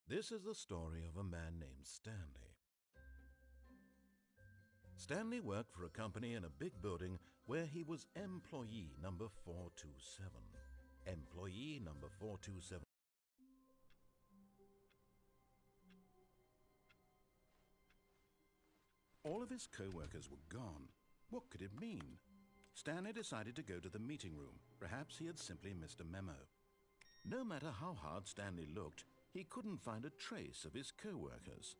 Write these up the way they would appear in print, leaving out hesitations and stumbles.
This is the story of a man named Stanley. Stanley worked for a company in a big building where he was employee number 427. Employee number 427. All of his co-workers were gone. What could it mean? Stanley decided to go to the meeting room. Perhaps he had simply missed a memo. No matter how hard Stanley looked, he couldn't find a trace of his co-workers.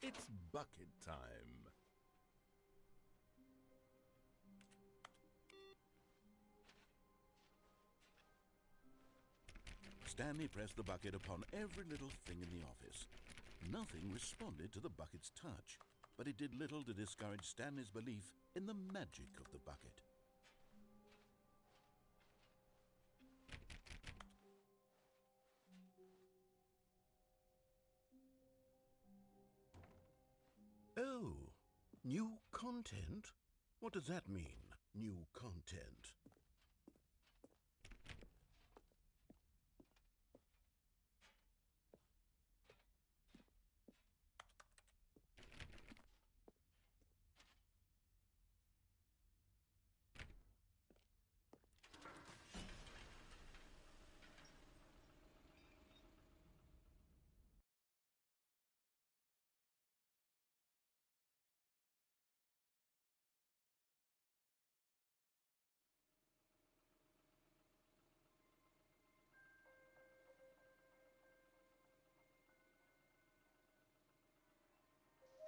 It's bucket time. Stanley pressed the bucket upon every little thing in the office. Nothing responded to the bucket's touch, but it did little to discourage Stanley's belief in the magic of the bucket. Oh, new content? What does that mean, new content?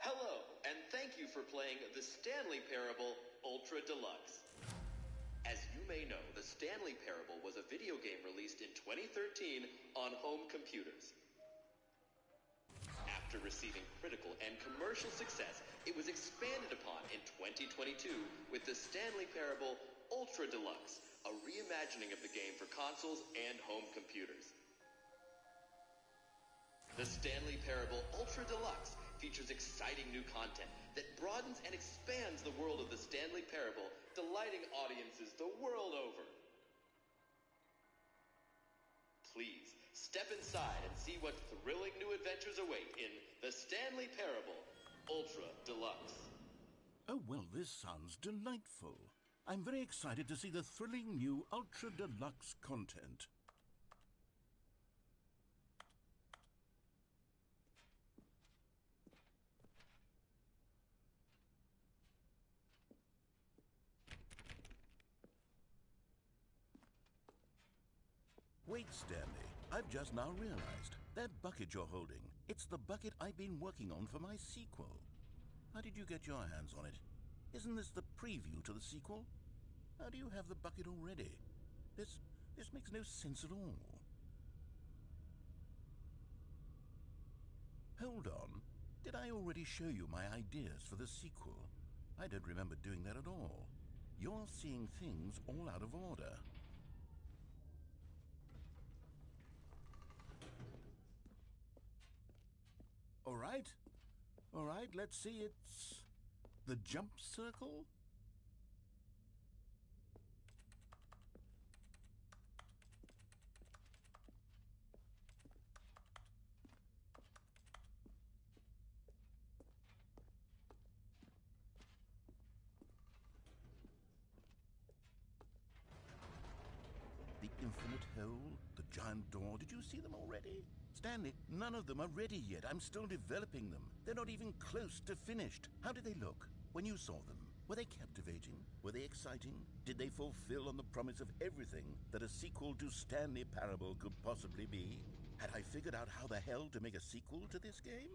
Hello, and thank you for playing the Stanley Parable Ultra Deluxe. As you may know, the Stanley Parable was a video game released in 2013 on home computers. After receiving critical and commercial success, it was expanded upon in 2022 with the Stanley Parable Ultra Deluxe, a reimagining of the game for consoles and home computers. The Stanley Parable Ultra Deluxe features exciting new content that broadens and expands the world of the Stanley Parable, delighting audiences the world over. Please, step inside and see what thrilling new adventures await in the Stanley Parable Ultra Deluxe. Oh, well, this sounds delightful. I'm very excited to see the thrilling new Ultra Deluxe content. Wait, Stanley. I've just now realized. That bucket you're holding, it's the bucket I've been working on for my sequel. How did you get your hands on it? Isn't this the preview to the sequel? How do you have the bucket already? This makes no sense at all. Hold on. Did I already show you my ideas for the sequel? I don't remember doing that at all. You're seeing things all out of order. All right, let's see. It's the jump circle. The infinite hole, the giant door. Did you see them already? Stanley, none of them are ready yet. I'm still developing them. They're not even close to finished. How did they look when you saw them? Were they captivating? Were they exciting? Did they fulfill on the promise of everything that a sequel to Stanley Parable could possibly be? Had I figured out how the hell to make a sequel to this game?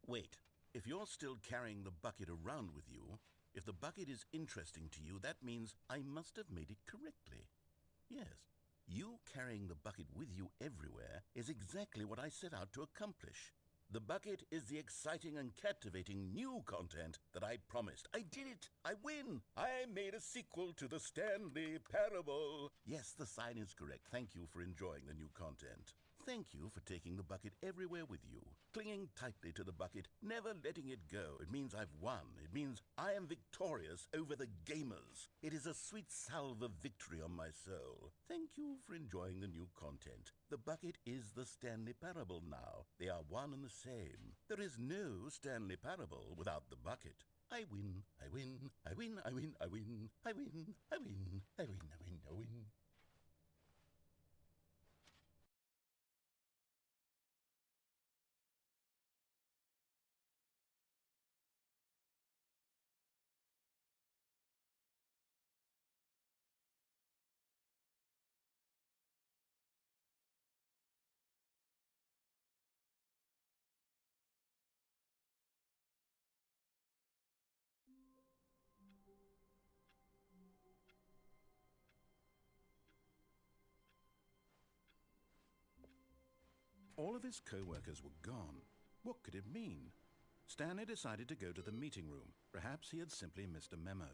Wait, if you're still carrying the bucket around with you, if the bucket is interesting to you, that means I must have made it correctly. Yes, you carrying the bucket with you everywhere is exactly what I set out to accomplish. The bucket is the exciting and captivating new content that I promised. I did it! I win! I made a sequel to the Stanley Parable. Yes, the sign is correct. Thank you for enjoying the new content. Thank you for taking the bucket everywhere with you, clinging tightly to the bucket, never letting it go. It means I've won. It means I am victorious over the gamers. It is a sweet salve of victory on my soul. Thank you for enjoying the new content. The bucket is the Stanley Parable now. They are one and the same. There is no Stanley Parable without the bucket. I win, I win, I win, I win, I win, I win, I win, I win, I win, I win. All of his co-workers were gone. What could it mean? Stanley decided to go to the meeting room. Perhaps he had simply missed a memo.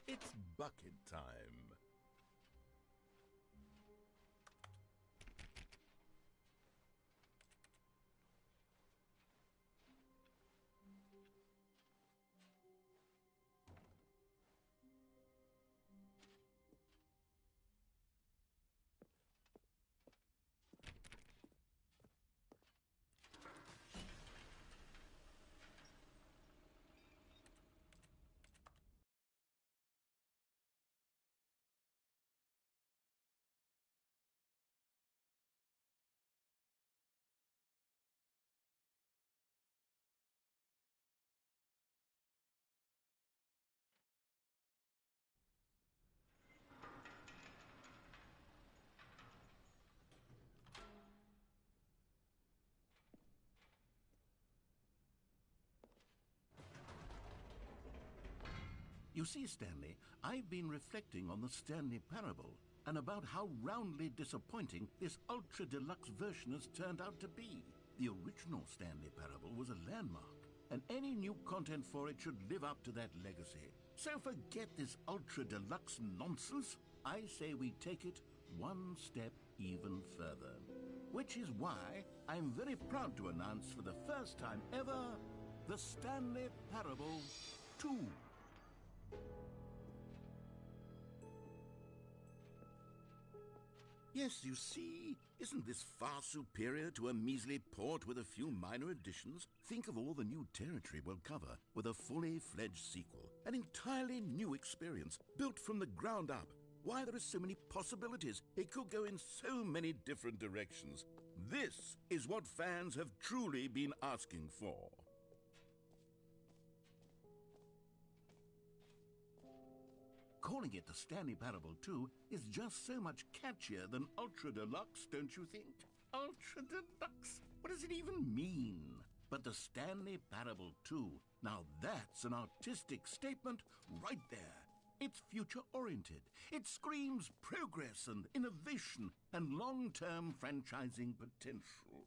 It's bucket time. You see, Stanley, I've been reflecting on the Stanley Parable and about how roundly disappointing this ultra-deluxe version has turned out to be. The original Stanley Parable was a landmark, and any new content for it should live up to that legacy. So forget this ultra-deluxe nonsense. I say we take it one step even further. Which is why I'm very proud to announce for the first time ever, the Stanley Parable 2. Yes, you see, isn't this far superior to a measly port with a few minor additions? Think of all the new territory we'll cover with a fully fledged sequel. An entirely new experience, built from the ground up. Why, there are so many possibilities. It could go in so many different directions. This is what fans have truly been asking for. Calling it the Stanley Parable 2 is just so much catchier than Ultra Deluxe, don't you think? Ultra Deluxe? What does it even mean? But the Stanley Parable 2, now that's an artistic statement right there. It's future-oriented. It screams progress and innovation and long-term franchising potential.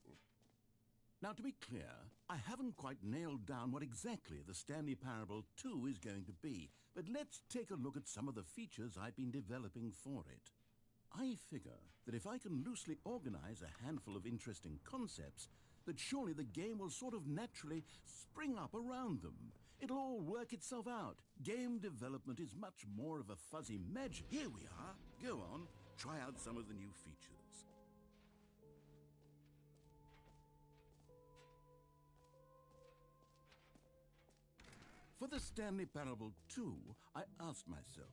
Now, to be clear, I haven't quite nailed down what exactly the Stanley Parable 2 is going to be, but let's take a look at some of the features I've been developing for it. I figure that if I can loosely organize a handful of interesting concepts, that surely the game will sort of naturally spring up around them. It'll all work itself out. Game development is much more of a fuzzy magic. Here we are. Go on, try out some of the new features. For the Stanley Parable 2, I asked myself,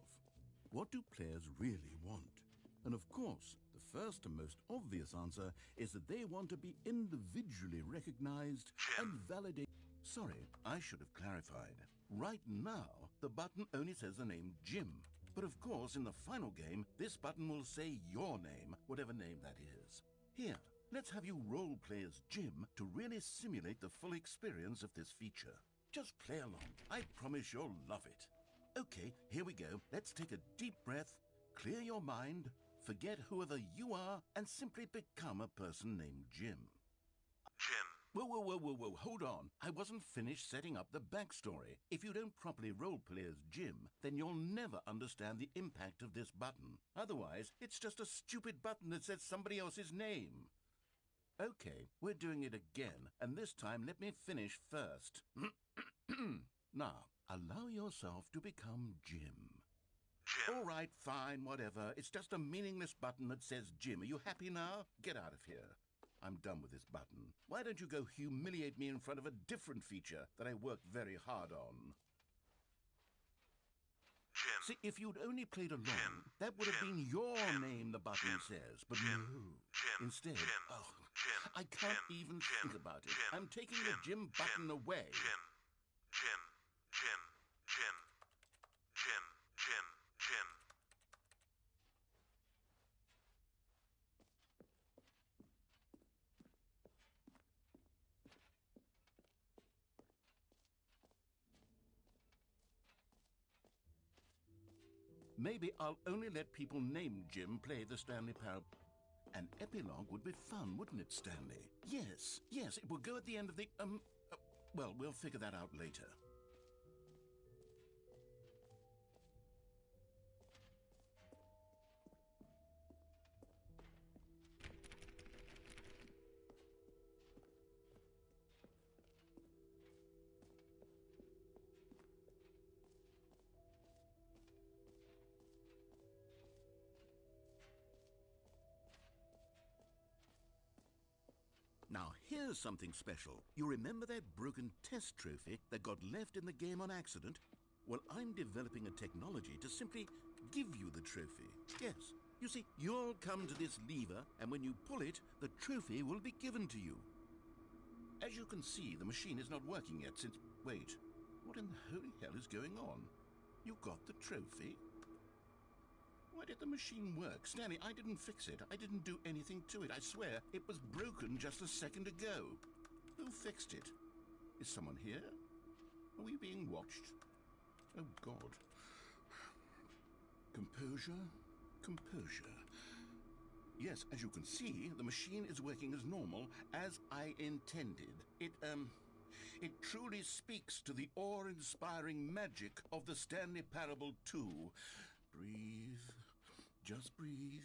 what do players really want? And of course, the first and most obvious answer is that they want to be individually recognized and validated. Sorry, I should have clarified. Right now, the button only says the name Jim. But of course, in the final game, this button will say your name, whatever name that is. Here, let's have you role-play as Jim to really simulate the full experience of this feature. Just play along. I promise you'll love it. Okay, here we go. Let's take a deep breath, clear your mind, Forget whoever you are and simply become a person named Jim. Jim. Whoa, hold on. I wasn't finished setting up the backstory. If you don't properly roleplay as Jim, then you'll never understand the impact of this button. Otherwise, it's just a stupid button that says somebody else's name. Okay, we're doing it again, and this time let me finish first. Now, allow yourself to become Jim. Jim. All right, fine, whatever. It's just a meaningless button that says Jim. Are you happy now? Get out of here. I'm done with this button. Why don't you go humiliate me in front of a different feature that I worked very hard on? Jim. See, if you'd only played along, Jim. that would have Jim. been your Jim. name, the button Jim. says. But Jim. no. Jim. Instead, Jim. oh, Jim. I can't Jim. even Jim. think about it. Jim. I'm taking Jim. the Jim button Jim. away. Jim. Jim. Jim. Jim. Jim. Jim. Jim. Maybe I'll only let people named Jim play the Stanley Parable. An epilogue would be fun, wouldn't it, Stanley? Yes, it will go at the end of the, well, we'll figure that out later. Now, here's something special. You remember that broken test trophy that got left in the game on accident? Well, I'm developing a technology to simply give you the trophy. Yes. You see, you'll come to this lever, and when you pull it, the trophy will be given to you. As you can see, the machine is not working yet since... Wait, what in the holy hell is going on? You got the trophy? Why did the machine work? Stanley, I didn't fix it. I didn't do anything to it. I swear, it was broken just a second ago. Who fixed it? Is someone here? Are we being watched? Oh, God. Composure. Yes, as you can see, the machine is working as normal, as I intended. It truly speaks to the awe-inspiring magic of the Stanley Parable 2. Breathe. Just breathe.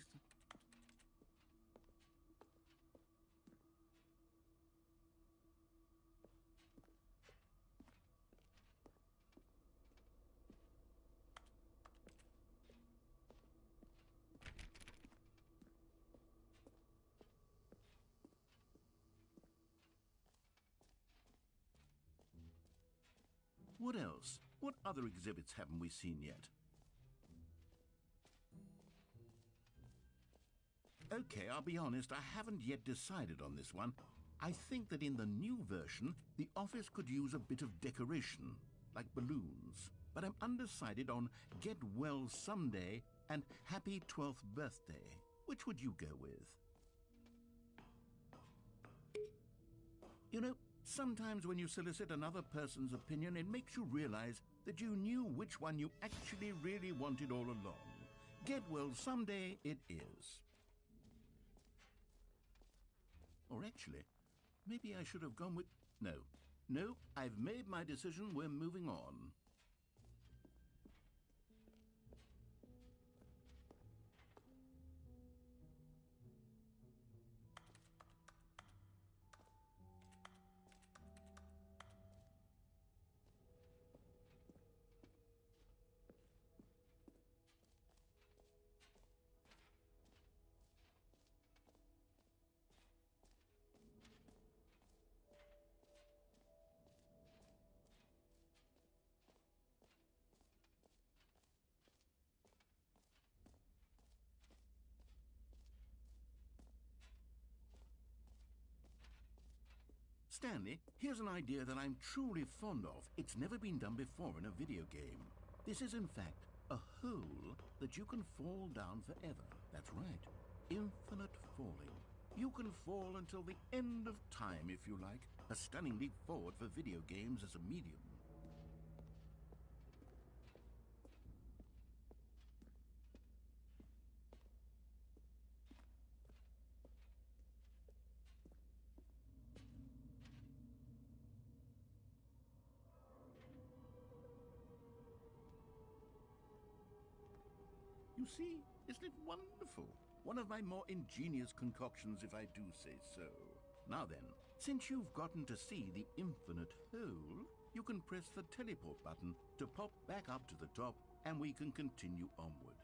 What else? What other exhibits haven't we seen yet? Okay, I'll be honest, I haven't yet decided on this one. I think that in the new version, the office could use a bit of decoration, like balloons. But I'm undecided on Get Well Someday and Happy 12th Birthday. Which would you go with? You know, sometimes when you solicit another person's opinion, it makes you realize that you knew which one you actually really wanted all along. Get Well Someday it is. Or actually, maybe I should have gone with... No, I've made my decision. We're moving on. Stanley, here's an idea that I'm truly fond of. It's never been done before in a video game. This is, in fact, a hole that you can fall down forever. That's right. Infinite falling. You can fall until the end of time, if you like. A stunning leap forward for video games as a medium. You see, isn't it wonderful? One of my more ingenious concoctions, if I do say so. Now then, since you've gotten to see the infinite hole, you can press the teleport button to pop back up to the top, and we can continue onward.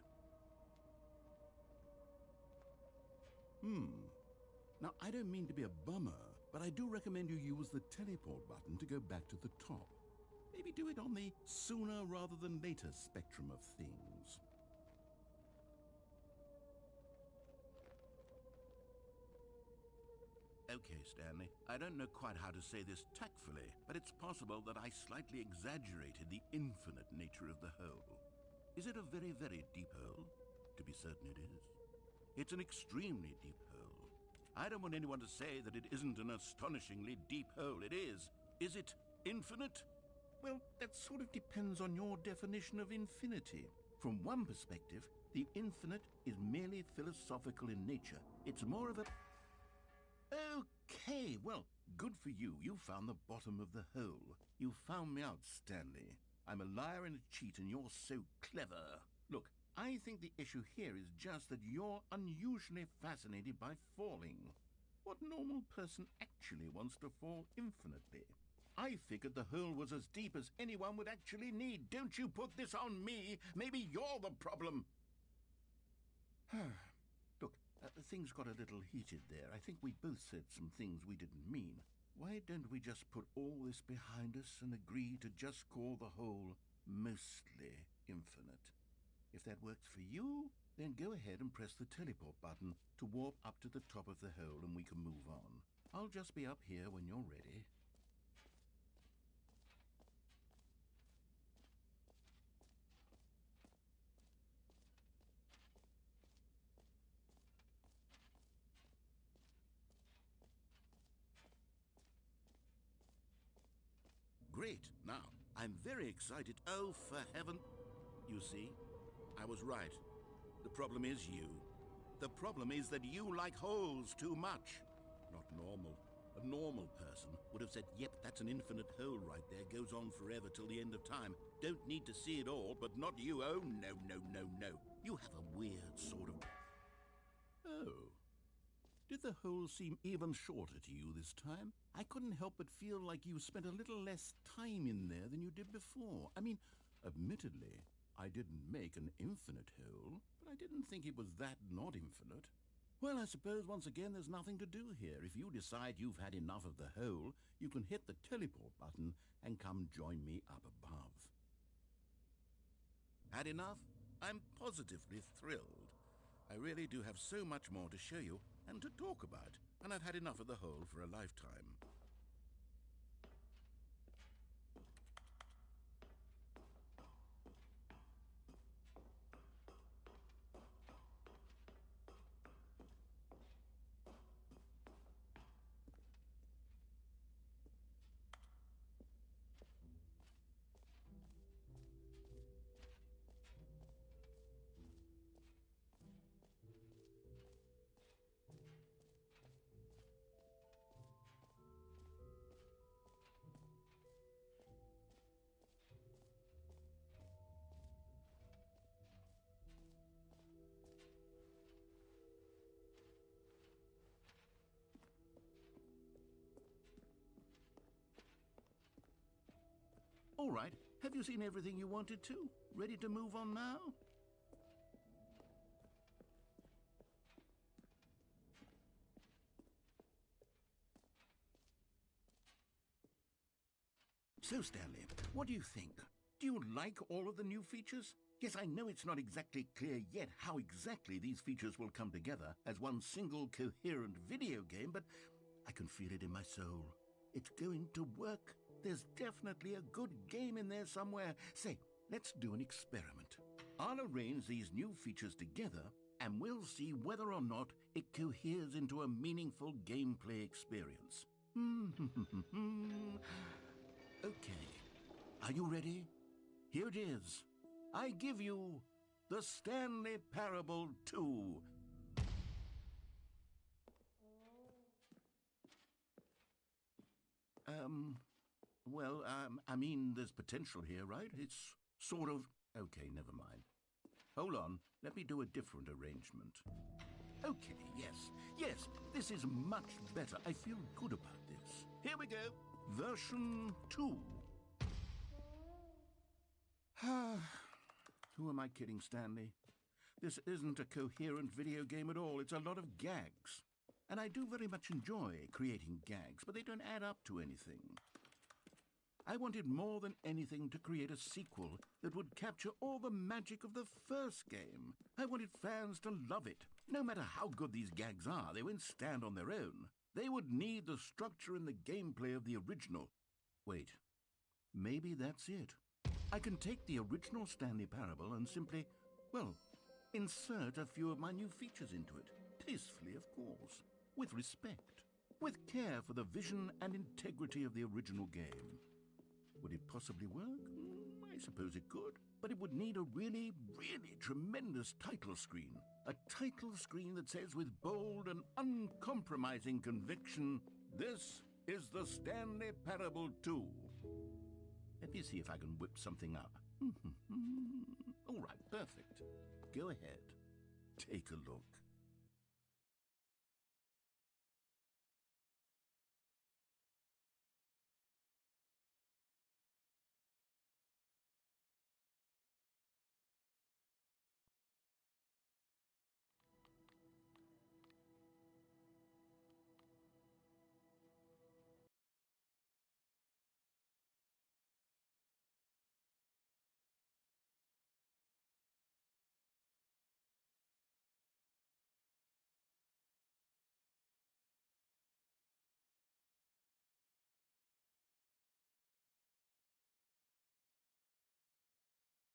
Now, I don't mean to be a bummer, but I do recommend you use the teleport button to go back to the top. Maybe do it on the sooner rather than later spectrum of things. Okay, Stanley, I don't know quite how to say this tactfully, but it's possible that I slightly exaggerated the infinite nature of the hole. Is it a very, very deep hole? To be certain it is. It's an extremely deep hole. I don't want anyone to say that it isn't an astonishingly deep hole. It is. Is it infinite? Well, that sort of depends on your definition of infinity. From one perspective, the infinite is merely philosophical in nature. It's more of a... Okay, well, good for you. You found the bottom of the hole. You found me out, Stanley. I'm a liar and a cheat, and you're so clever. Look, I think the issue here is just that you're unusually fascinated by falling. What normal person actually wants to fall infinitely? I figured the hole was as deep as anyone would actually need. Don't you put this on me. Maybe you're the problem. Look, things got a little heated there. I think we both said some things we didn't mean. Why don't we just put all this behind us and agree to just call the hole mostly infinite? If that works for you, then go ahead and press the teleport button to warp up to the top of the hole and we can move on. I'll just be up here when you're ready. Great. Now, I'm very excited. Oh, for heaven... You see, I was right. The problem is you. The problem is that you like holes too much. Not normal. A normal person would have said, yep, that's an infinite hole right there. Goes on forever till the end of time. Don't need to see it all, but not you. Oh, no, no, no, no. You have a weird sort of... Oh. Did the hole seem even shorter to you this time? I couldn't help but feel like you spent a little less time in there than you did before. I mean, admittedly, I didn't make an infinite hole, but I didn't think it was that not infinite. Well, I suppose once again there's nothing to do here. If you decide you've had enough of the hole, you can hit the teleport button and come join me up above. Had enough? I'm positively thrilled. I really do have so much more to show you and to talk about, and I've had enough of the hole for a lifetime. All right, have you seen everything you wanted to? Ready to move on now? So, Stanley, what do you think? Do you like all of the new features? Yes, I know it's not exactly clear yet how exactly these features will come together as one single coherent video game, but I can feel it in my soul. It's going to work. There's definitely a good game in there somewhere. Say, let's do an experiment. I'll arrange these new features together, and we'll see whether or not it coheres into a meaningful gameplay experience. Okay. Are you ready? Here it is. I give you the Stanley Parable 2. I mean, there's potential here, right? It's sort of... Okay, never mind. Hold on, let me do a different arrangement. Okay, yes, this is much better. I feel good about this. Here we go. Version 2. Who am I kidding, Stanley? This isn't a coherent video game at all. It's a lot of gags. And I do very much enjoy creating gags, but they don't add up to anything. I wanted more than anything to create a sequel that would capture all the magic of the first game. I wanted fans to love it. No matter how good these gags are, they won't stand on their own. They would need the structure and the gameplay of the original. Wait, maybe that's it. I can take the original Stanley Parable and simply, well, insert a few of my new features into it. Tastefully, of course. With respect. With care for the vision and integrity of the original game. Would it possibly work? I suppose it could. But it would need a really, really tremendous title screen. A title screen that says with bold and uncompromising conviction, "This is the Stanley Parable 2. Let me see if I can whip something up. All right, perfect. Go ahead. Take a look.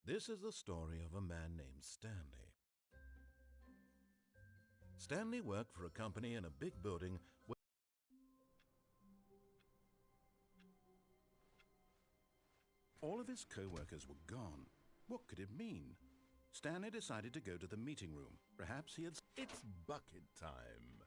This is the story of a man named Stanley. Stanley worked for a company in a big building where all of his co-workers were gone. What could it mean? Stanley decided to go to the meeting room. Perhaps he had... It's bucket time.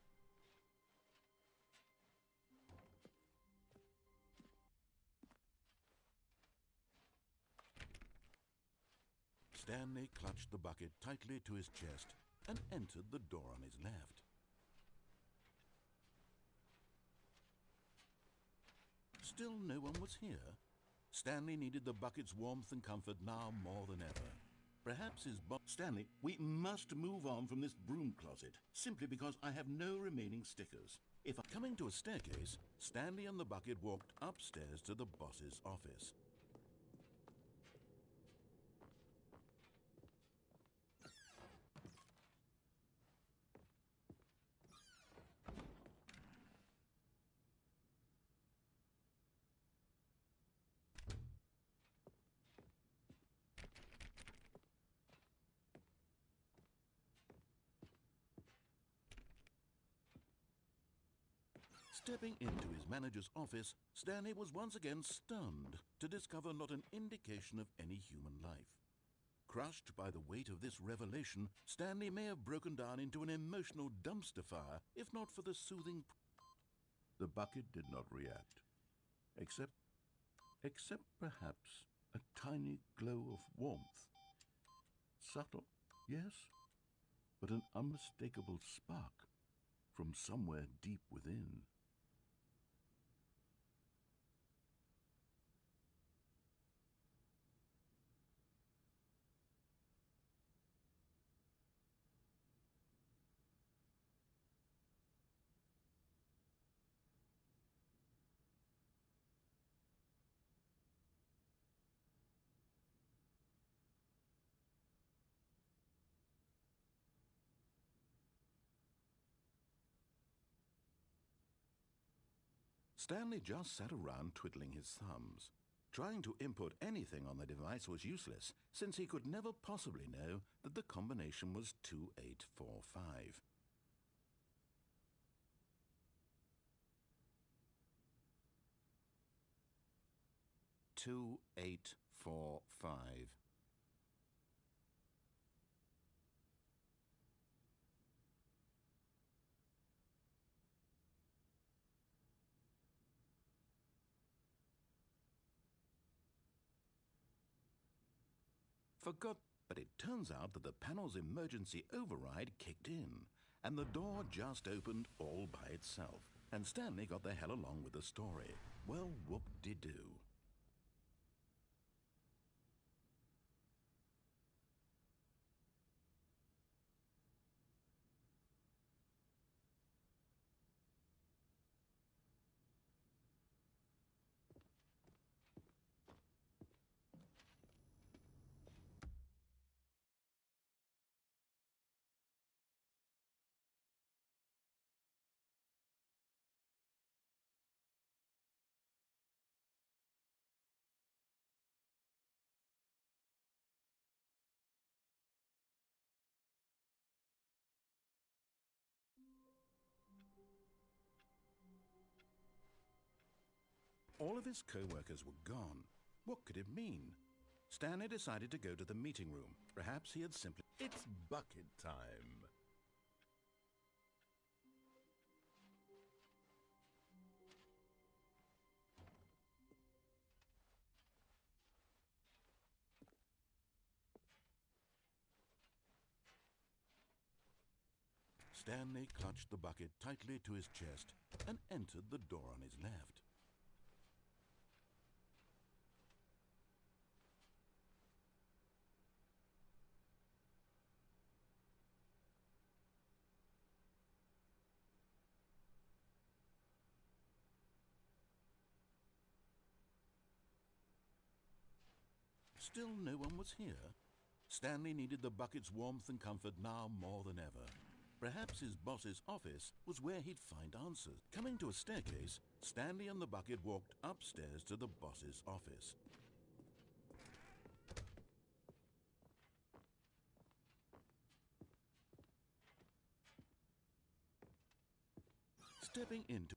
Stanley clutched the bucket tightly to his chest and entered the door on his left. Still no one was here. Stanley needed the bucket's warmth and comfort now more than ever. Perhaps his boss... Stanley, we must move on from this broom closet, simply because I have no remaining stickers. If I'm coming to a staircase, Stanley and the bucket walked upstairs to the boss's office. Stepping into his manager's office, Stanley was once again stunned to discover not an indication of any human life. Crushed by the weight of this revelation, Stanley may have broken down into an emotional dumpster fire, if not for the soothing... The bucket did not react, except perhaps a tiny glow of warmth. Subtle, yes, but an unmistakable spark from somewhere deep within. Stanley just sat around twiddling his thumbs. Trying to input anything on the device was useless, since he could never possibly know that the combination was 2845. 2845. Forgot But it turns out that the panel's emergency override kicked in, and the door just opened all by itself. And Stanley got the hell along with the story. Well, whoop-de-doo. All of his co-workers were gone. What could it mean? Stanley decided to go to the meeting room. Perhaps he had simply... It's bucket time. Stanley clutched the bucket tightly to his chest and entered the door on his left. Still no one was here. Stanley needed the bucket's warmth and comfort now more than ever. Perhaps his boss's office was where he'd find answers. Coming to a staircase, Stanley and the bucket walked upstairs to the boss's office. Stepping into...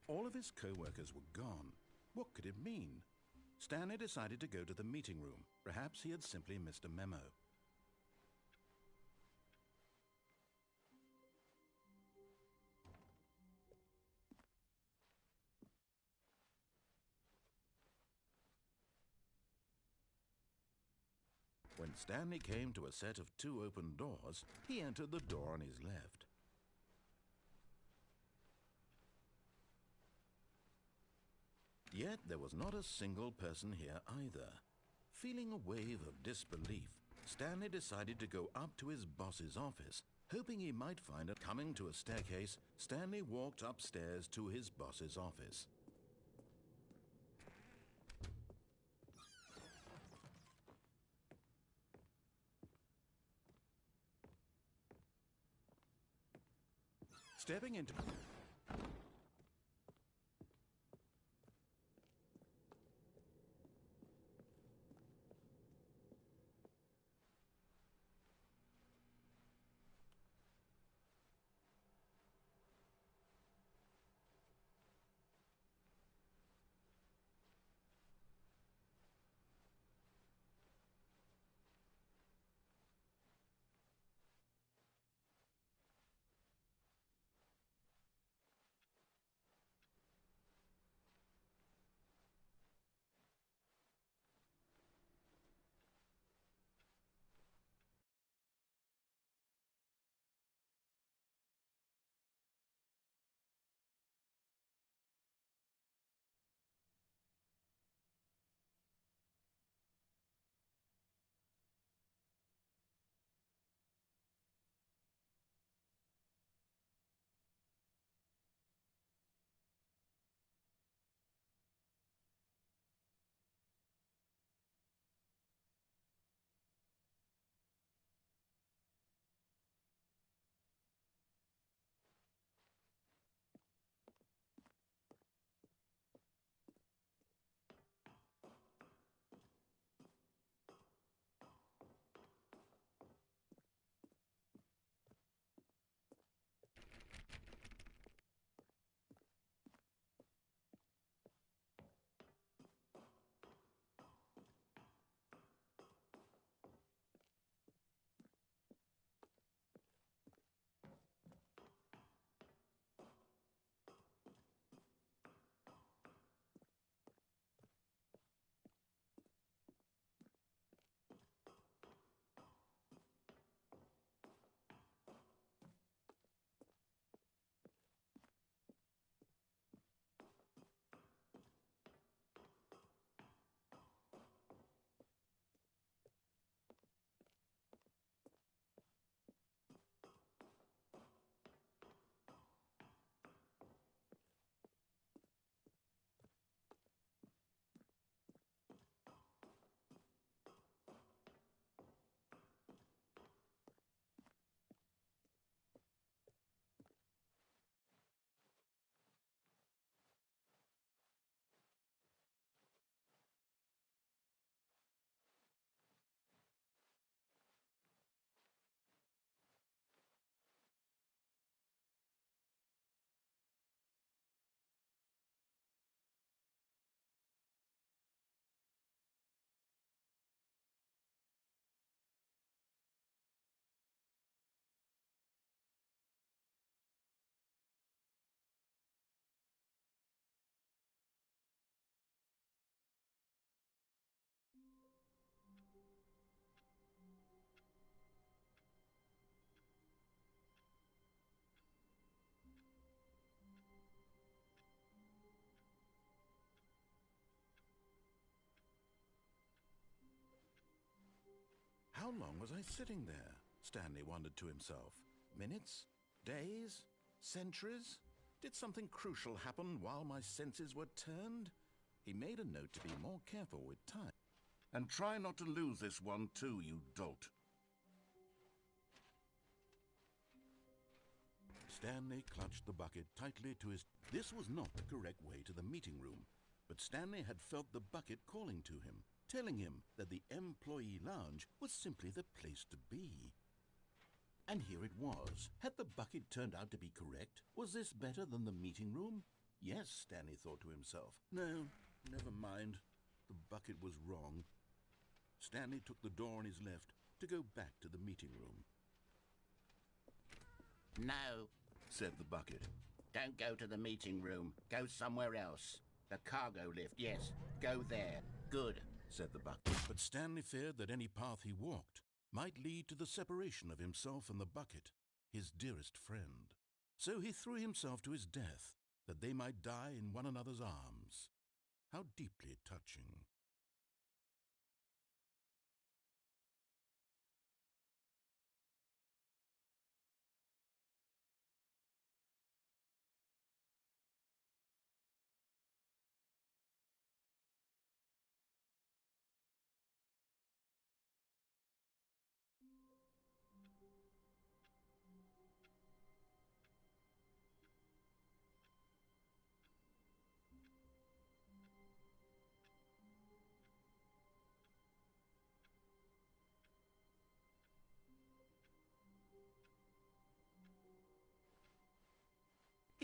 All of his co-workers were gone. What could it mean? Stanley decided to go to the meeting room. Perhaps he had simply missed a memo. When Stanley came to a set of 2 open doors, he entered the door on his left. Yet there was not a single person here either. Feeling a wave of disbelief, Stanley decided to go up to his boss's office, hoping he might find it. Coming to a staircase, Stanley walked upstairs to his boss's office. Stepping into... How long was I sitting there? Stanley wondered to himself. Minutes? Days? Centuries? Did something crucial happen while my senses were turned? He made a note to be more careful with time. And try not to lose this one too, you dolt. Stanley clutched the bucket tightly to his... This was not the correct way to the meeting room, but Stanley had felt the bucket calling to him, telling him that the employee lounge was simply the place to be. And here it was. Had the bucket turned out to be correct? Was this better than the meeting room? Yes, Stanley thought to himself. No, never mind. The bucket was wrong. Stanley took the door on his left to go back to the meeting room. No, Said the bucket. don't go to the meeting room. Go somewhere else. The cargo lift, yes. Go there. Good. Said the bucket. But Stanley feared that any path he walked might lead to the separation of himself and the bucket, his dearest friend. So he threw himself to his death, that they might die in one another's arms. How deeply touching.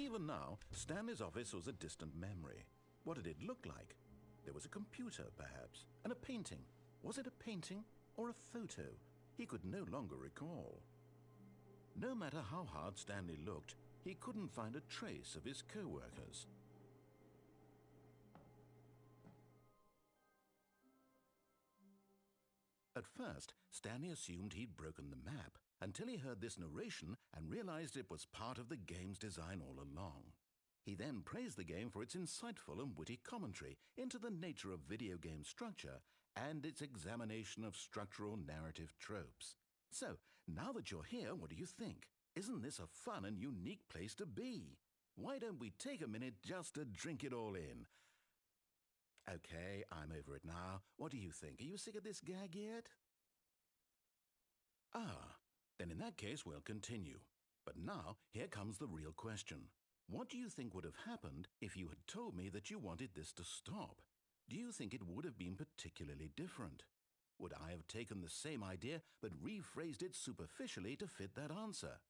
Even now, Stanley's office was a distant memory. What did it look like? There was a computer, perhaps, and a painting. Was it a painting or a photo? He could no longer recall. No matter how hard Stanley looked, he couldn't find a trace of his co-workers. At first, Stanley assumed he'd broken the map, until he heard this narration and realized it was part of the game's design all along. He then praised the game for its insightful and witty commentary into the nature of video game structure and its examination of structural narrative tropes. So, now that you're here, what do you think? Isn't this a fun and unique place to be? Why don't we take a minute just to drink it all in? Okay, I'm over it now. What do you think? Are you sick of this gag yet? Ah, then in that case we'll continue. But now, here comes the real question. What do you think would have happened if you had told me that you wanted this to stop? Do you think it would have been particularly different? Would I have taken the same idea but rephrased it superficially to fit that answer?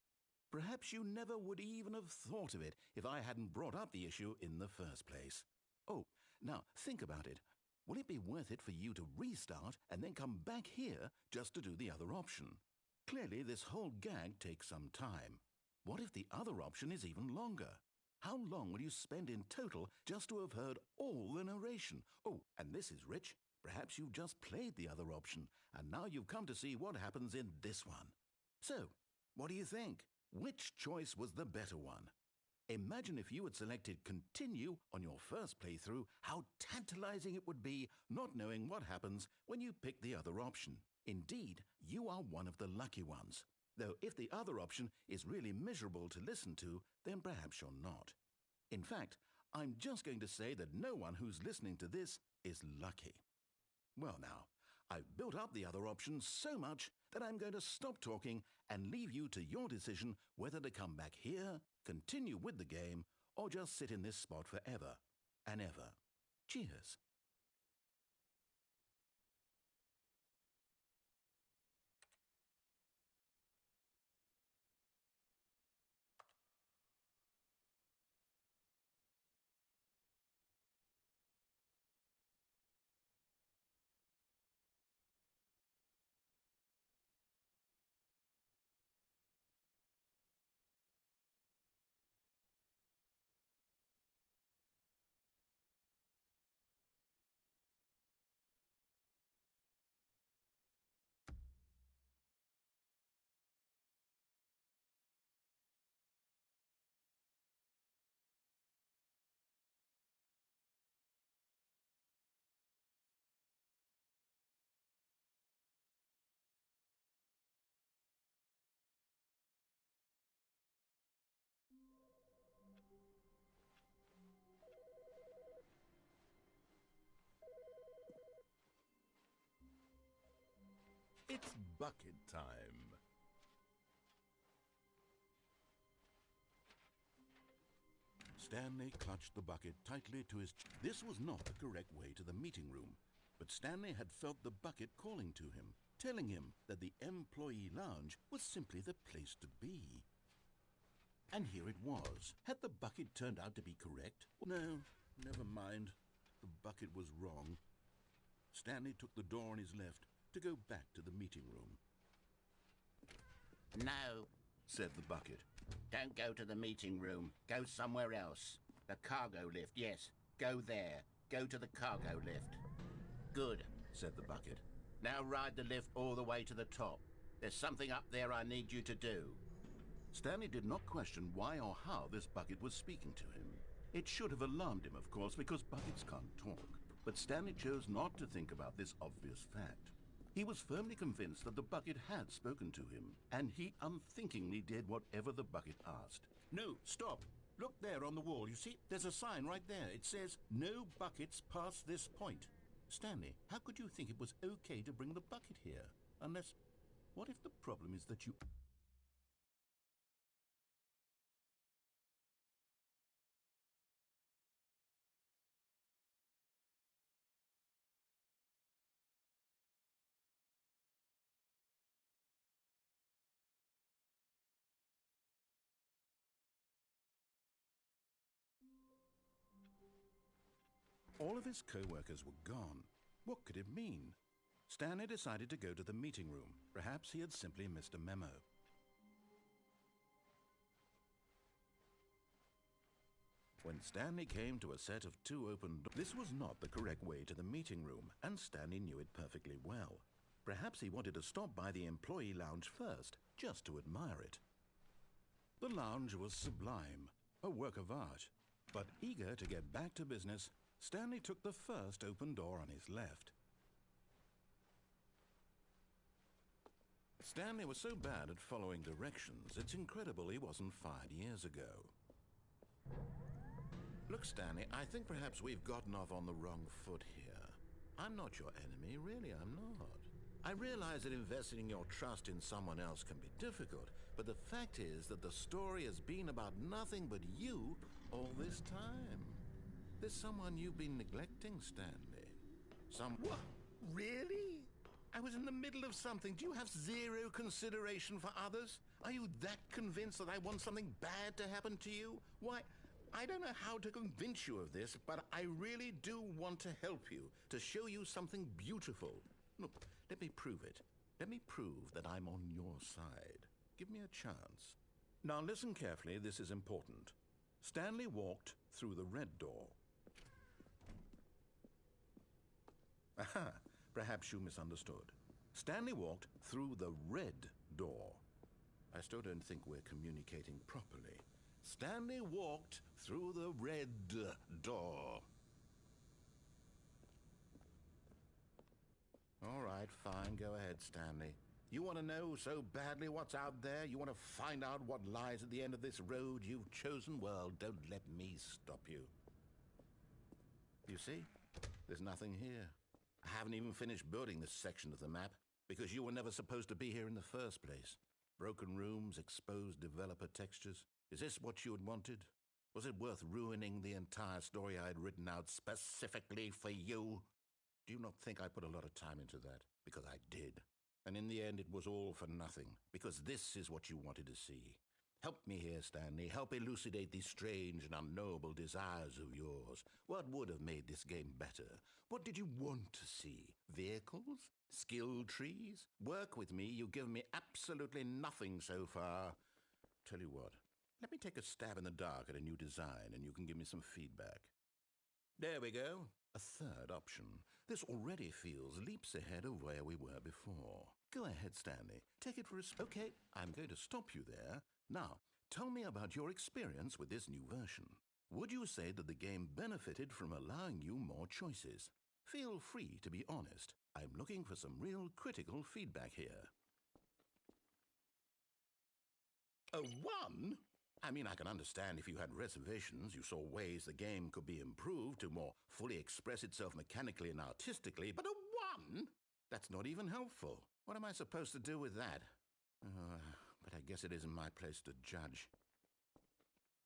Perhaps you never would even have thought of it if I hadn't brought up the issue in the first place. Oh, now think about it. Will it be worth it for you to restart and then come back here just to do the other option? Clearly, this whole gag takes some time. What if the other option is even longer? How long will you spend in total just to have heard all the narration? Oh, and this is rich. Perhaps you've just played the other option, and now you've come to see what happens in this one. So, what do you think? Which choice was the better one? Imagine if you had selected continue on your first playthrough, how tantalizing it would be not knowing what happens when you pick the other option. Indeed, you are one of the lucky ones. Though if the other option is really miserable to listen to, then perhaps you're not. In fact, I'm just going to say that no one who's listening to this is lucky. Well now, I've built up the other option so much that I'm going to stop talking and leave you to your decision whether to come back here, continue with the game, or just sit in this spot forever and ever. Cheers. It's bucket time. Stanley clutched the bucket tightly to his This was not the correct way to the meeting room, but Stanley had felt the bucket calling to him, telling him that the employee lounge was simply the place to be. And here it was. Had the bucket turned out to be correct? No, never mind. The bucket was wrong. Stanley took the door on his left to go back to the meeting room. No, Said the bucket. don't go to the meeting room. Go somewhere else. The cargo lift, yes. Go there. Go to the cargo lift. Good, Said the bucket. now ride the lift all the way to the top. There's something up there I need you to do. Stanley did not question why or how this bucket was speaking to him. It should have alarmed him, of course, because buckets can't talk. But Stanley chose not to think about this obvious fact. He was firmly convinced that the bucket had spoken to him, and he unthinkingly did whatever the bucket asked. No, stop. Look there on the wall. You see, there's a sign right there. It says, "No buckets past this point." Stanley, how could you think it was okay to bring the bucket here? Unless, what if the problem is that you... All of his co-workers were gone. What could it mean? Stanley decided to go to the meeting room. Perhaps he had simply missed a memo. When Stanley came to a set of two open doors, this was not the correct way to the meeting room, and Stanley knew it perfectly well. Perhaps he wanted to stop by the employee lounge first, just to admire it. The lounge was sublime, a work of art. But eager to get back to business, Stanley took the first open door on his left. Stanley was so bad at following directions, it's incredible he wasn't fired years ago. Look, Stanley, I think perhaps we've gotten off on the wrong foot here. I'm not your enemy, really, I'm not. I realize that investing your trust in someone else can be difficult, but the fact is that the story has been about nothing but you all this time. There's someone you've been neglecting, Stanley. What? Really? I was in the middle of something. Do you have zero consideration for others? Are you that convinced that I want something bad to happen to you? Why, I don't know how to convince you of this, but I really do want to help you, to show you something beautiful. Look, let me prove it. Let me prove that I'm on your side. Give me a chance. Now listen carefully, this is important. Stanley walked through the red door. Aha, perhaps you misunderstood. Stanley walked through the red door. I still don't think we're communicating properly. Stanley walked through the red door. All right, fine, go ahead, Stanley. You want to know so badly what's out there? You want to find out what lies at the end of this road you've chosen? Well, don't let me stop you. You see? There's nothing here. I haven't even finished building this section of the map, because you were never supposed to be here in the first place. Broken rooms, exposed developer textures. Is this what you had wanted? Was it worth ruining the entire story I had written out specifically for you? Do you not think I put a lot of time into that? Because I did. And in the end, it was all for nothing, because this is what you wanted to see. Help me here, Stanley. Help elucidate these strange and unknowable desires of yours. What would have made this game better? What did you want to see? Vehicles? Skill trees? Work with me. You've given me absolutely nothing so far. Tell you what, let me take a stab in the dark at a new design, and you can give me some feedback. There we go. A third option. This already feels leaps ahead of where we were before. Go ahead, Stanley. Take it for a... Okay, I'm going to stop you there. Now, tell me about your experience with this new version. Would you say that the game benefited from allowing you more choices? Feel free to be honest. I'm looking for some real critical feedback here. A 1? I mean, I can understand if you had reservations, you saw ways the game could be improved to more fully express itself mechanically and artistically, but a 1? That's not even helpful. What am I supposed to do with that? But I guess it isn't my place to judge.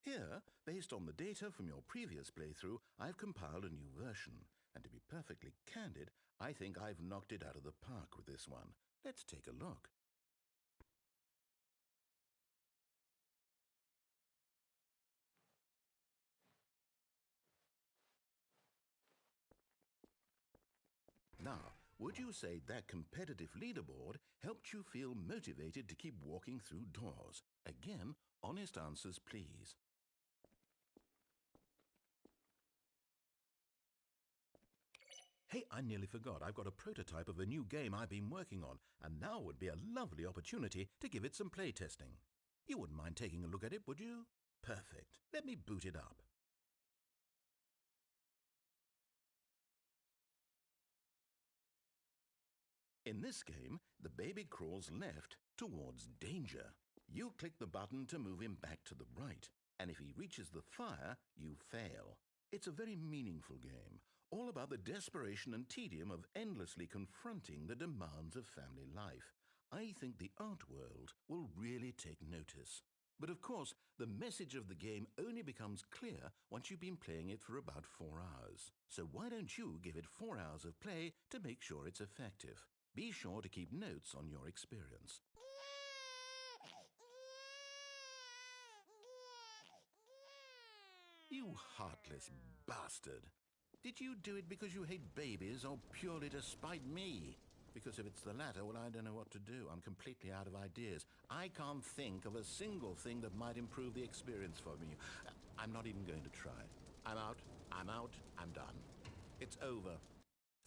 Here, based on the data from your previous playthrough, I've compiled a new version. And to be perfectly candid, I think I've knocked it out of the park with this one. Let's take a look. would you say that competitive leaderboard helped you feel motivated to keep walking through doors? Again, honest answers, please. Hey, I nearly forgot. I've got a prototype of a new game I've been working on, and now would be a lovely opportunity to give it some playtesting. You wouldn't mind taking a look at it, would you? Perfect. Let me boot it up. In this game, the baby crawls left towards danger. You click the button to move him back to the right, and if he reaches the fire, you fail. It's a very meaningful game, all about the desperation and tedium of endlessly confronting the demands of family life. I think the art world will really take notice. But of course, the message of the game only becomes clear once you've been playing it for about 4 hours. So why don't you give it 4 hours of play to make sure it's effective? Be sure to keep notes on your experience. You heartless bastard. Did you do it because you hate babies or purely to spite me? Because if it's the latter, well, I don't know what to do. I'm completely out of ideas. I can't think of a single thing that might improve the experience for me. I'm not even going to try. I'm out, I'm done. It's over.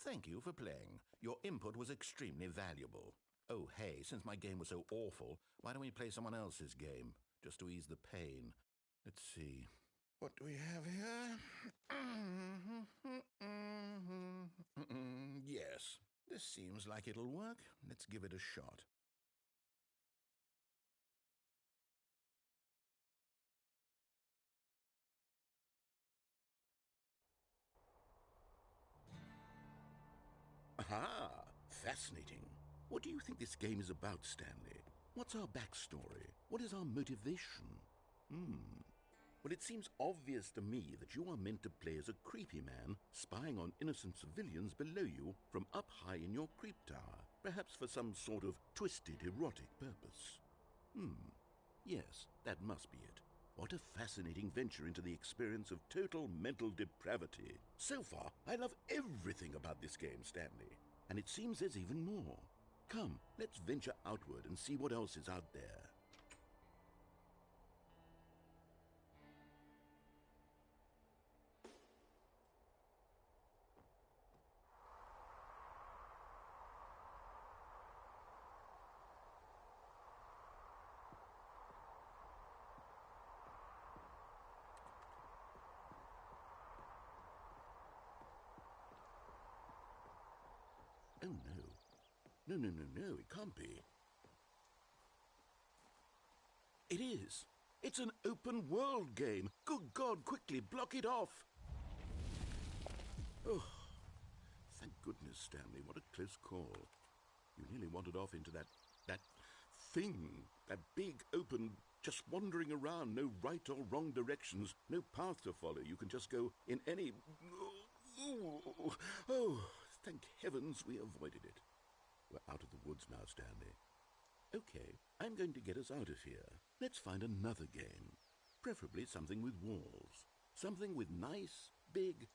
Thank you for playing. Your input was extremely valuable. Oh, hey, since my game was so awful, why don't we play someone else's game, just to ease the pain? Let's see. What do we have here? Yes, this seems like it'll work. Let's give it a shot. Aha! Fascinating. What do you think this game is about, Stanley? What's our backstory? What is our motivation? Well, it seems obvious to me that you are meant to play as a creepy man spying on innocent civilians below you from up high in your creep tower, perhaps for some sort of twisted erotic purpose. Yes, that must be it. What a fascinating venture into the experience of total mental depravity. So far, I love everything about this game, Stanley. And it seems there's even more. Come, let's venture outward and see what else is out there. Oh, no. No, it can't be. It is. It's an open world game. Good God, quickly, block it off. Oh, thank goodness, Stanley. What a close call. You nearly wandered off into that thing. That big, open, just wandering around. No right or wrong directions. No path to follow. You can just go in any... Oh, thank heavens we avoided it. We're out of the woods now, Stanley. Okay, I'm going to get us out of here. Let's find another game. Preferably something with walls. Something with nice, big...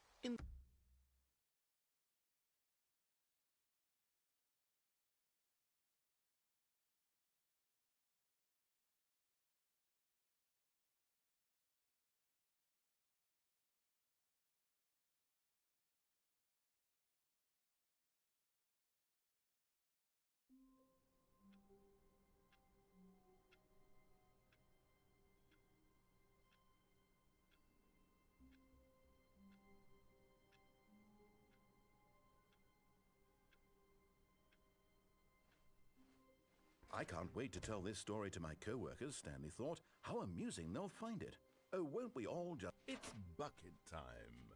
I can't wait to tell this story to my co-workers, Stanley thought. How amusing they'll find it. Oh, won't we all just... It's bucket time.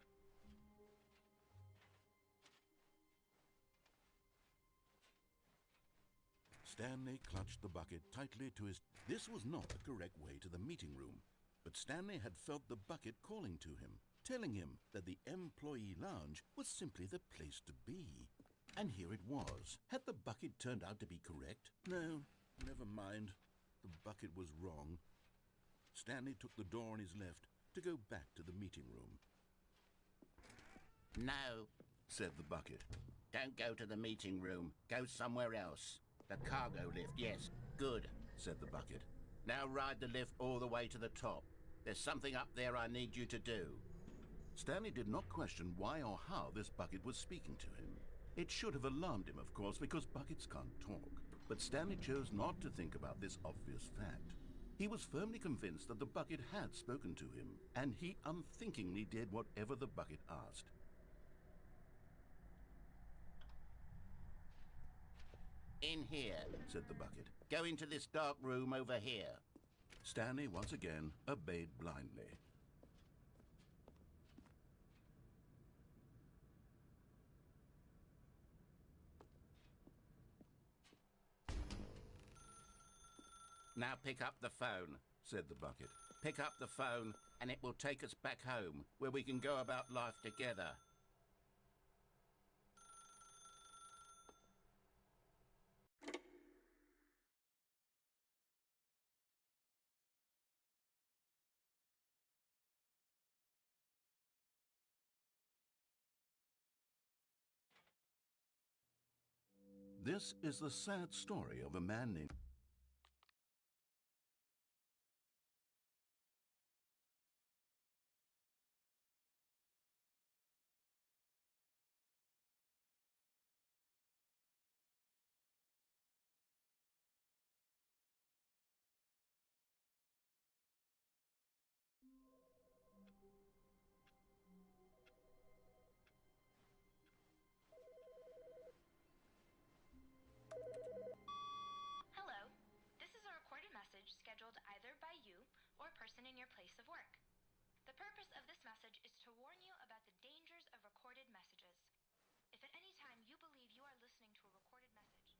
Stanley clutched the bucket tightly to his... This was not the correct way to the meeting room, but Stanley had felt the bucket calling to him, telling him that the employee lounge was simply the place to be. And here it was. Had the bucket turned out to be correct? No, never mind. The bucket was wrong. Stanley took the door on his left to go back to the meeting room. No, Said the bucket. Don't go to the meeting room. Go somewhere else. The cargo lift, yes. Good, said the bucket. Now ride the lift all the way to the top. There's something up there I need you to do. Stanley did not question why or how this bucket was speaking to him. It should have alarmed him, of course, because buckets can't talk. But Stanley chose not to think about this obvious fact. He was firmly convinced that the bucket had spoken to him, and he unthinkingly did whatever the bucket asked. In here, said the bucket. Go into this dark room over here. Stanley once again obeyed blindly. Now pick up the phone, said the bucket. Pick up the phone, and it will take us back home, where we can go about life together. This is the sad story of a man named... Hello. This is a recorded message scheduled either by you or a person in your place of work. The purpose of this message is to warn you about the dangers of recorded messages. If at any time you believe you are listening to a recorded message,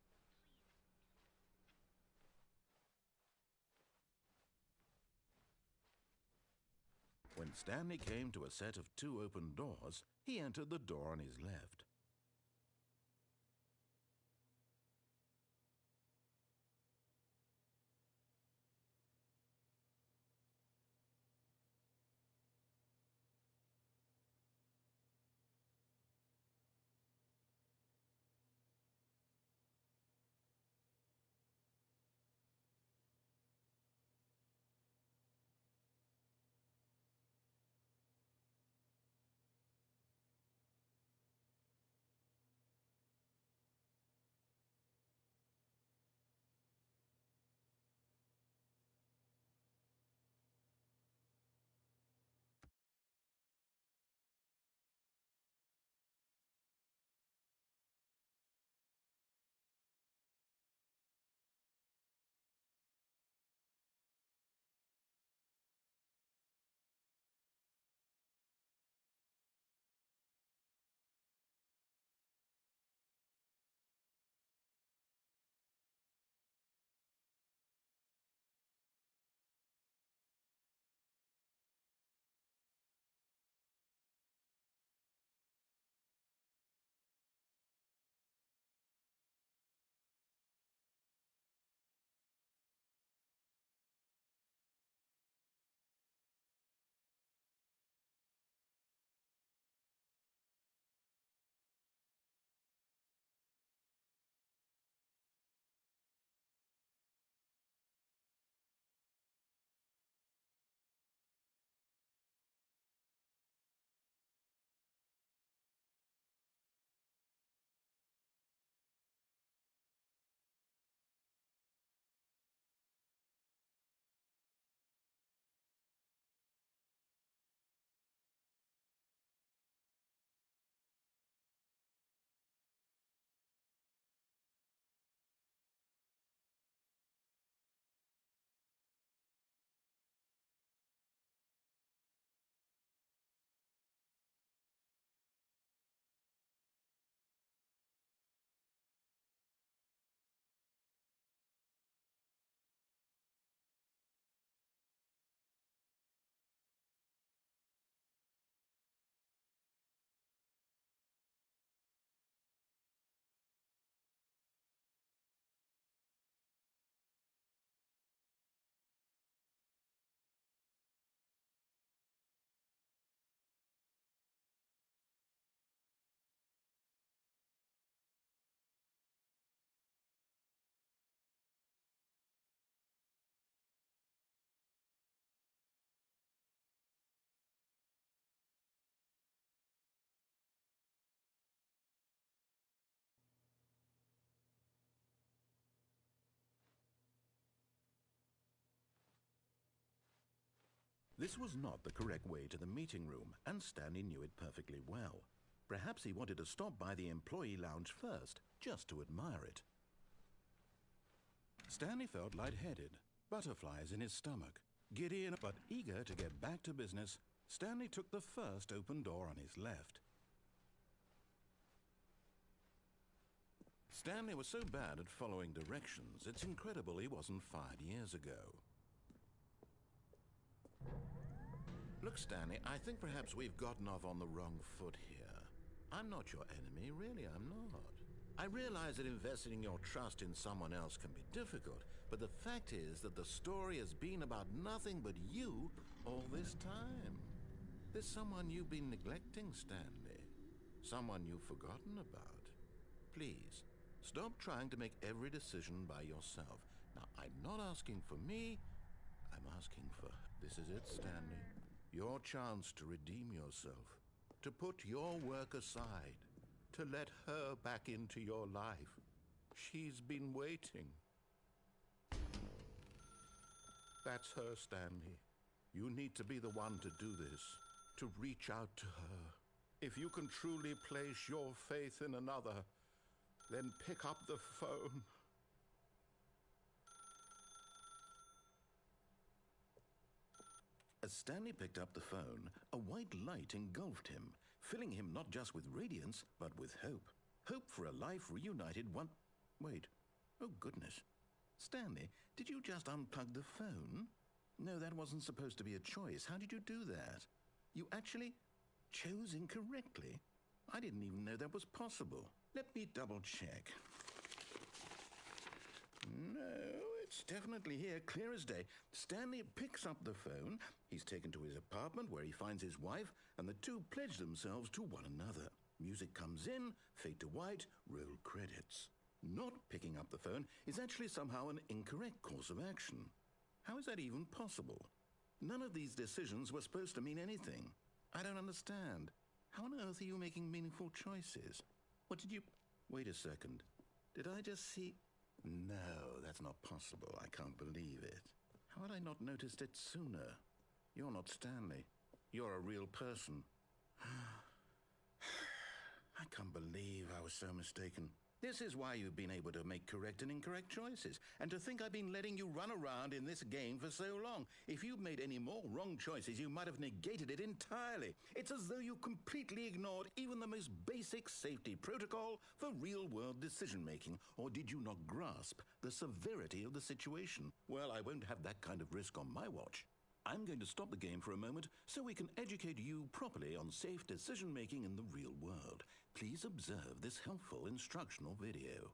When Stanley came to a set of 2 open doors, he entered the door on his left. This was not the correct way to the meeting room, and Stanley knew it perfectly well. Perhaps he wanted to stop by the employee lounge first, just to admire it. Stanley felt lightheaded, butterflies in his stomach. Giddy but eager to get back to business, Stanley took the first open door on his left. Stanley was so bad at following directions, it's incredible he wasn't fired years ago. Look, Stanley, I think perhaps we've gotten off on the wrong foot here. I'm not your enemy, really, I'm not. I realize that investing your trust in someone else can be difficult, but the fact is that the story has been about nothing but you all this time. There's someone you've been neglecting, Stanley. Someone you've forgotten about. Please, stop trying to make every decision by yourself. Now, I'm not asking for me, I'm asking for... This is it, Stanley. Your chance to redeem yourself. To put your work aside. To let her back into your life. She's been waiting. That's her, Stanley. You need to be the one to do this. To reach out to her. If you can truly place your faith in another, then pick up the phone. As Stanley picked up the phone, a white light engulfed him, filling him not just with radiance, but with hope. Hope for a life reunited one... Wait. Oh, goodness. Stanley, did you just unplug the phone? No, that wasn't supposed to be a choice. How did you do that? You actually chose incorrectly? I didn't even know that was possible. Let me double check. No, it's definitely here, clear as day. Stanley picks up the phone. He's taken to his apartment where he finds his wife, and the two pledge themselves to one another. Music comes in, fade to white, roll credits. Not picking up the phone is actually somehow an incorrect course of action. How is that even possible? None of these decisions were supposed to mean anything. I don't understand. How on earth are you making meaningful choices? What did you... Wait a second. Did I just see... No, that's not possible. I can't believe it. How had I not noticed it sooner? You're not Stanley. You're a real person. I can't believe I was so mistaken. This is why you've been able to make correct and incorrect choices. And to think I've been letting you run around in this game for so long. If you'd made any more wrong choices, you might have negated it entirely. It's as though you completely ignored even the most basic safety protocol for real-world decision-making. Or did you not grasp the severity of the situation? Well, I won't have that kind of risk on my watch. I'm going to stop the game for a moment so we can educate you properly on safe decision-making in the real world. Please observe this helpful instructional video.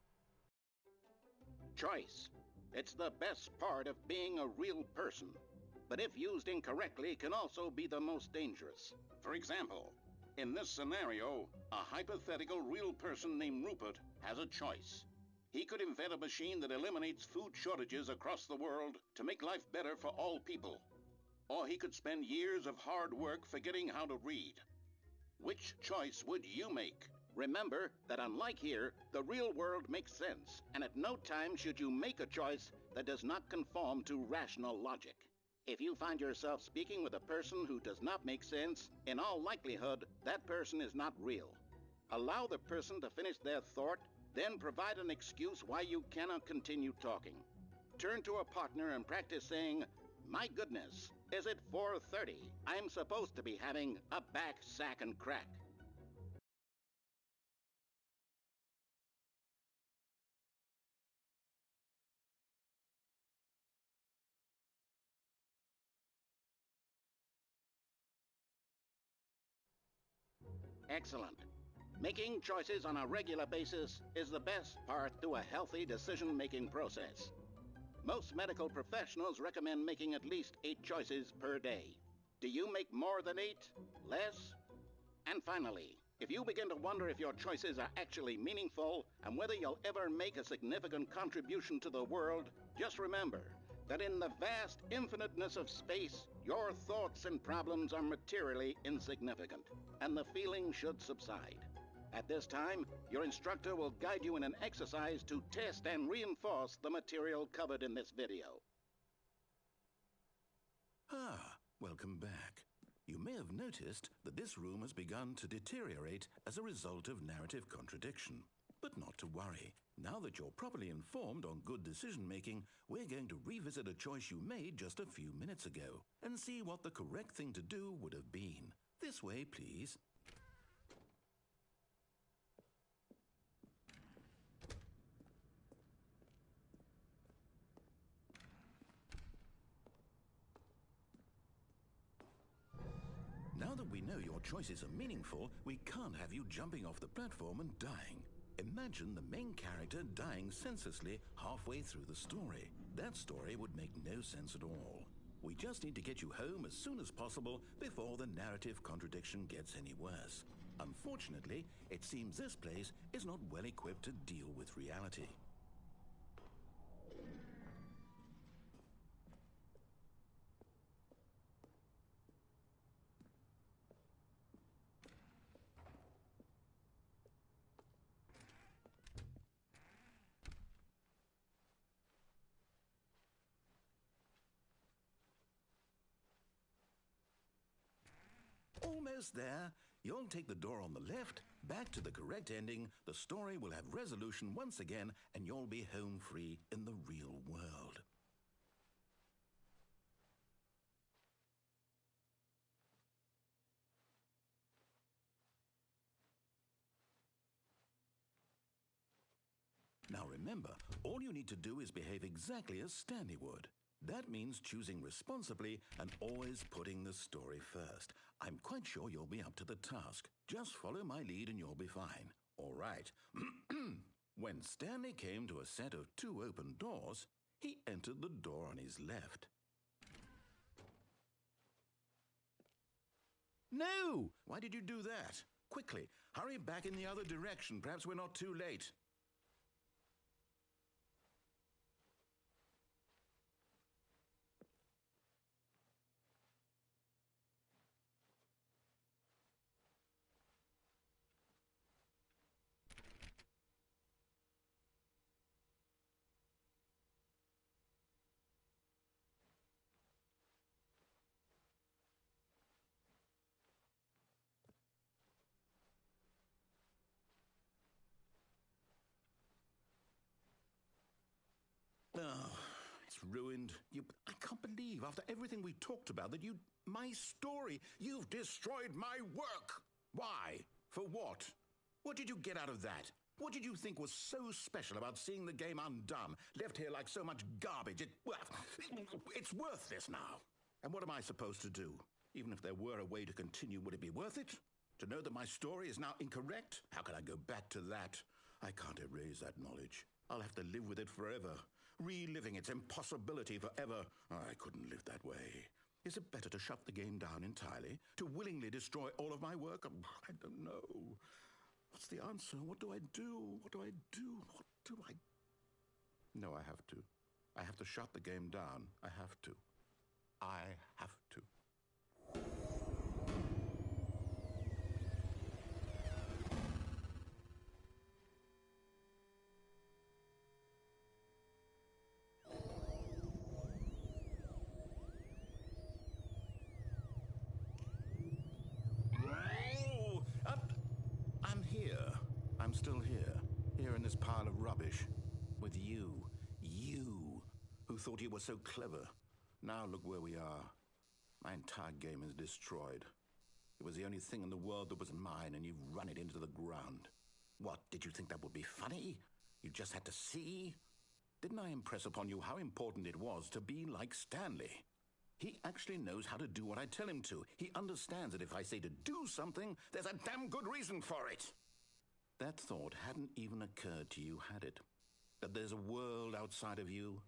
Choice. It's the best part of being a real person. But if used incorrectly, can also be the most dangerous. For example, in this scenario, a hypothetical real person named Rupert has a choice. He could invent a machine that eliminates food shortages across the world to make life better for all people. Or he could spend years of hard work forgetting how to read. Which choice would you make? Remember that unlike here, the real world makes sense, and at no time should you make a choice that does not conform to rational logic. If you find yourself speaking with a person who does not make sense, in all likelihood, that person is not real. Allow the person to finish their thought, then provide an excuse why you cannot continue talking. Turn to a partner and practice saying, "My goodness, is it 4:30? I'm supposed to be having a back, sack, and crack." Excellent. Making choices on a regular basis is the best part to a healthy decision-making process. Most medical professionals recommend making at least 8 choices per day. Do you make more than 8? Less? And finally, if you begin to wonder if your choices are actually meaningful and whether you'll ever make a significant contribution to the world, just remember that in the vast infiniteness of space, your thoughts and problems are materially insignificant, and the feeling should subside. At this time, your instructor will guide you in an exercise to test and reinforce the material covered in this video. Ah, Welcome back. You may have noticed that this room has begun to deteriorate as a result of narrative contradiction. But not to worry. Now that you're properly informed on good decision-making, we're going to revisit a choice you made just a few minutes ago and see what the correct thing to do would have been. This way, please. Now that we know your choices are meaningful, we can't have you jumping off the platform and dying. Imagine the main character dying senselessly halfway through the story. That story would make no sense at all. We just need to get you home as soon as possible before the narrative contradiction gets any worse. Unfortunately, it seems this place is not well equipped to deal with reality. Almost there. You'll take the door on the left, back to the correct ending, the story will have resolution once again, and you'll be home free in the real world. Now remember, all you need to do is behave exactly as Stanley would. That means choosing responsibly and always putting the story first. I'm quite sure you'll be up to the task. Just follow my lead and you'll be fine. All right. When Stanley came to a set of 2 open doors, he entered the door on his left. No! Why did you do that? Quickly, hurry back in the other direction. Perhaps we're not too late. Oh, it's ruined. I can't believe, after everything we talked about, that my story, you've destroyed my work. Why? For what? What did you get out of that? What did you think was so special about seeing the game undone, left here like so much garbage? It's worthless now. And what am I supposed to do? Even if there were a way to continue, would it be worth it? To know that my story is now incorrect? How can I go back to that? I can't erase that knowledge. I'll have to live with it forever. Reliving its impossibility forever. I couldn't live that way. Is it better to shut the game down entirely? To willingly destroy all of my work? I don't know. What's the answer? What do I do? What do I do? What do I... No, I have to. I have to shut the game down. I have to. I have to. I'm here. I'm still here in this pile of rubbish, with you, who thought you were so clever. Now look where we are. My entire game is destroyed. It was the only thing in the world that was mine, and you've run it into the ground. What, did you think that would be funny? You just had to see? Didn't I impress upon you how important it was to be like Stanley? He actually knows how to do what I tell him to. He understands that if I say to do something, there's a damn good reason for it. That thought hadn't even occurred to you, had it? That there's a world outside of you?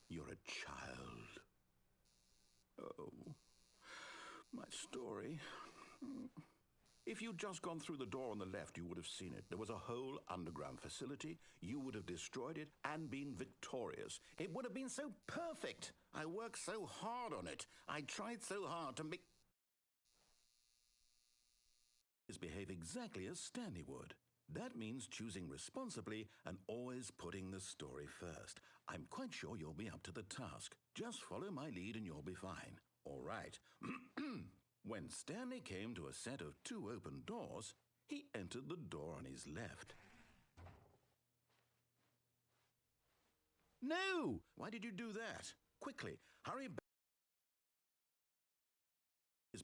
You're a child. Oh, my story. If you'd just gone through the door on the left, you would have seen it. There was a whole underground facility. You would have destroyed it and been victorious. It would have been so perfect. I worked so hard on it. I tried so hard to make... behave exactly as Stanley would. That means choosing responsibly and always putting the story first. I'm quite sure you'll be up to the task. Just follow my lead and you'll be fine. All right. When Stanley came to a set of 2 open doors, he entered the door on his left. No! Why did you do that? Quickly, hurry back.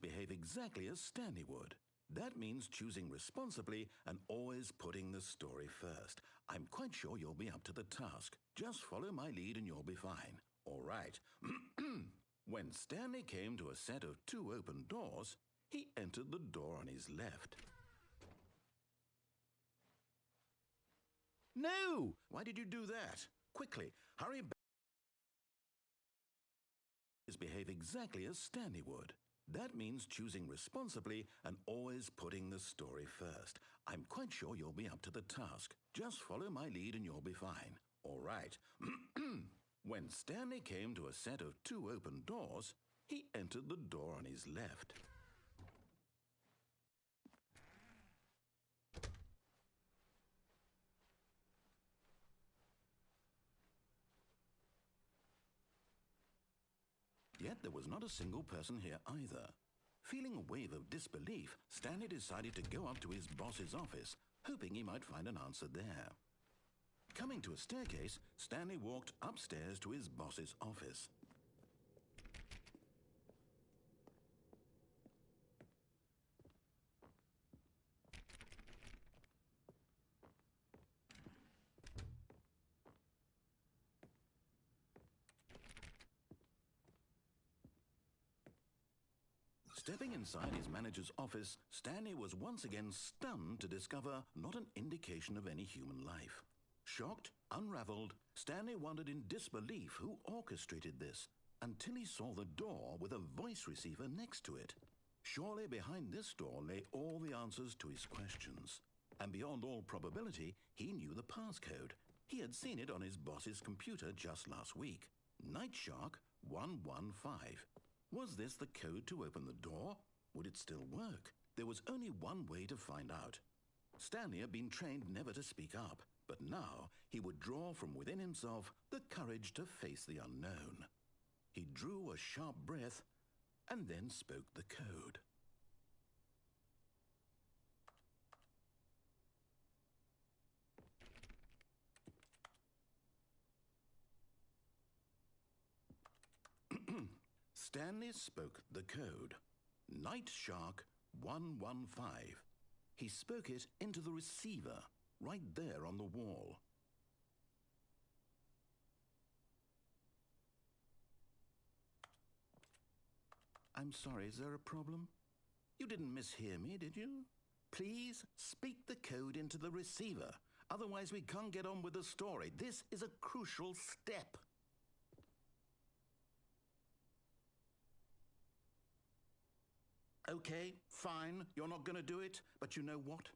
Behave exactly as Stanley would. That means choosing responsibly and always putting the story first. I'm quite sure you'll be up to the task. Just follow my lead and you'll be fine. All right. When Stanley came to a set of 2 open doors, he entered the door on his left. No! Why did you do that? Quickly, hurry back. Behave exactly as Stanley would. That means choosing responsibly and always putting the story first. I'm quite sure you'll be up to the task. Just follow my lead and you'll be fine. All right. When Stanley came to a set of 2 open doors, he entered the door on his left. Yet there was not a single person here either. Feeling a wave of disbelief, Stanley decided to go up to his boss's office, hoping he might find an answer there. Coming to a staircase, Stanley walked upstairs to his boss's office. Stepping inside his manager's office, Stanley was once again stunned to discover not an indication of any human life. Shocked, unraveled, Stanley wondered in disbelief who orchestrated this, until he saw the door with a voice receiver next to it. Surely behind this door lay all the answers to his questions. And beyond all probability, he knew the passcode. He had seen it on his boss's computer just last week. Night Shark 115. Was this the code to open the door? Would it still work? There was only one way to find out. Stanley had been trained never to speak up, but now he would draw from within himself the courage to face the unknown. He drew a sharp breath and then spoke the code. Stanley spoke the code. Night Shark 115. He spoke it into the receiver, right there on the wall. I'm sorry, is there a problem? You didn't mishear me, did you? Please speak the code into the receiver. Otherwise, we can't get on with the story. This is a crucial step. Okay, fine, you're not going to do it, but you know what?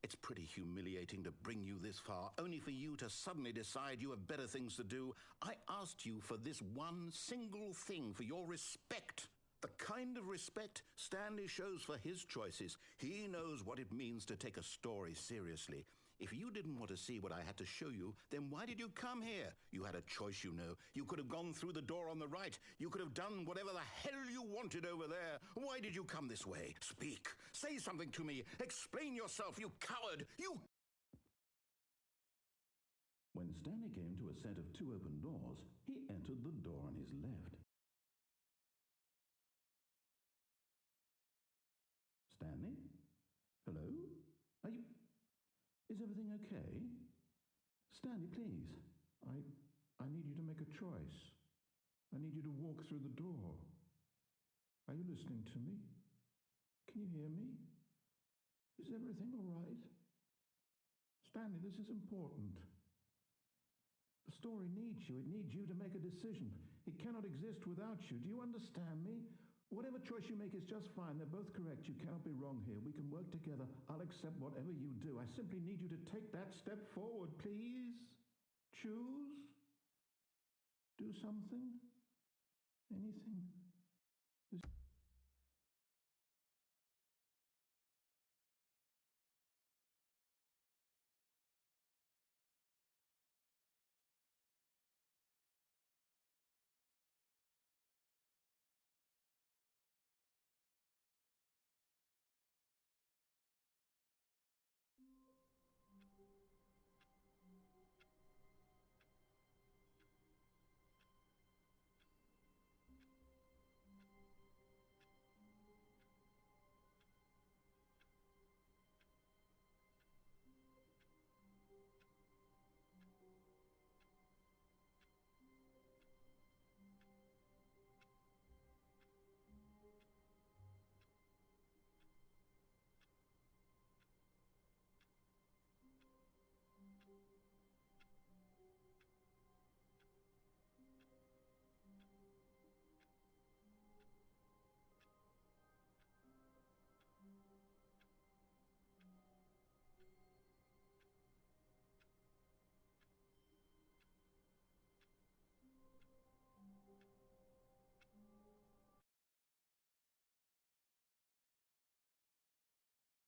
It's pretty humiliating to bring you this far, only for you to suddenly decide you have better things to do. I asked you for this one single thing, for your respect. The kind of respect Stanley shows for his choices. He knows what it means to take a story seriously. If you didn't want to see what I had to show you, then why did you come here? You had a choice, you know. You could have gone through the door on the right. You could have done whatever the hell you wanted over there. Why did you come this way? Speak. Say something to me. Explain yourself, you coward. You... When Stanley came to a set of 2 open doors, he entered the door on his left. Stanley? Hello? Are you... Is everything okay? Stanley, please. I need you to make a choice. I need you to walk through the door. Are you listening to me? Can you hear me? Is everything all right? Stanley, this is important. The story needs you. It needs you to make a decision. It cannot exist without you. Do you understand me? Whatever choice you make is just fine. They're both correct. You cannot be wrong here. We can work together. I'll accept whatever you do. I simply need you to take that step forward, please. Choose. Do something. Anything.